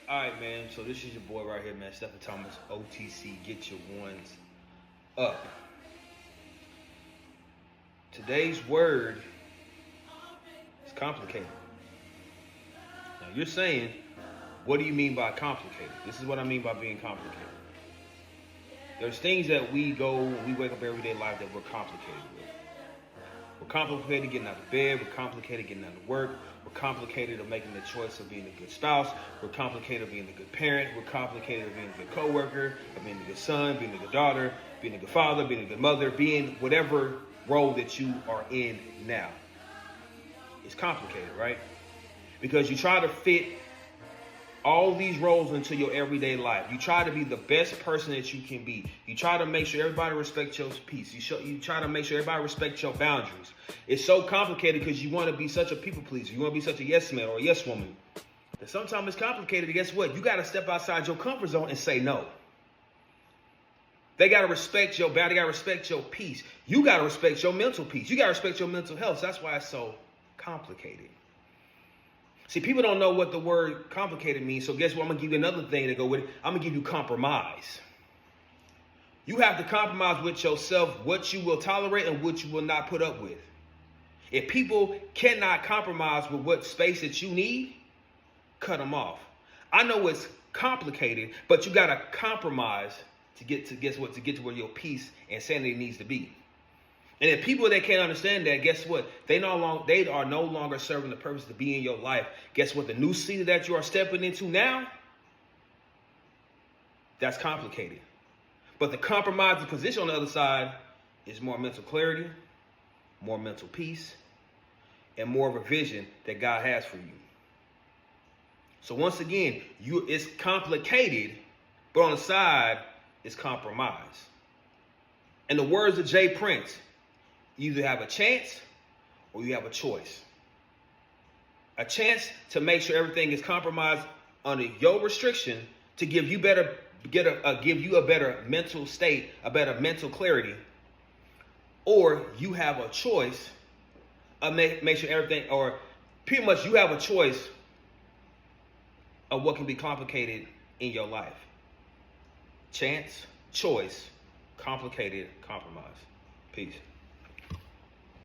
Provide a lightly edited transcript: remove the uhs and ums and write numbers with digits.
All right, man. So this is your boy right here, man. Stephen Thomas, OTC. Get your ones up. Today's word is complicated. Now you're saying, what do you mean by complicated? This is what I mean by being complicated. There's things that we wake up everyday life that we're complicated with. We're complicated getting out of bed. We're complicated getting out of work. We're complicated of making the choice of being a good spouse. We're complicated of being a good parent. We're complicated of being a good coworker, of being a good son, being a good daughter, being a good father, being a good mother, being whatever role that you are in now. It's complicated, right? Because you try to fit all these roles into your everyday life. You try to be the best person that you can be. You try to make sure everybody respects your peace. You try to make sure everybody respects your boundaries. It's so complicated because you want to be such a people pleaser. You want to be such a yes man or a yes woman. That sometimes it's complicated. Guess what? You got to step outside your comfort zone and say no. They got to respect your boundary. They got to respect your peace. You got to respect your mental peace. You got to respect your mental health. So that's why it's so complicated. See, people don't know what the word complicated means. So guess what? I'm going to give you another thing to go with it. I'm going to give you compromise. You have to compromise with yourself what you will tolerate and what you will not put up with. If people cannot compromise with what space that you need, cut them off. I know it's complicated, but you got to compromise to get to where your peace and sanity needs to be. And if people that can't understand that, guess what? They are no longer serving the purpose to be in your life. Guess what? The new season that you are stepping into now, that's complicated. But the compromising position on the other side is more mental clarity, more mental peace, and more of a vision that God has for you. So once again, it's complicated, but on the side, it's compromise. In the words of Jay Prince, you either have a chance or you have a choice. A chance to make sure everything is compromised under your restriction to give you a better mental state, a better mental clarity, or you have a choice of make sure everything, or pretty much you have a choice of what can be complicated in your life. Chance, choice, complicated, compromise. Peace.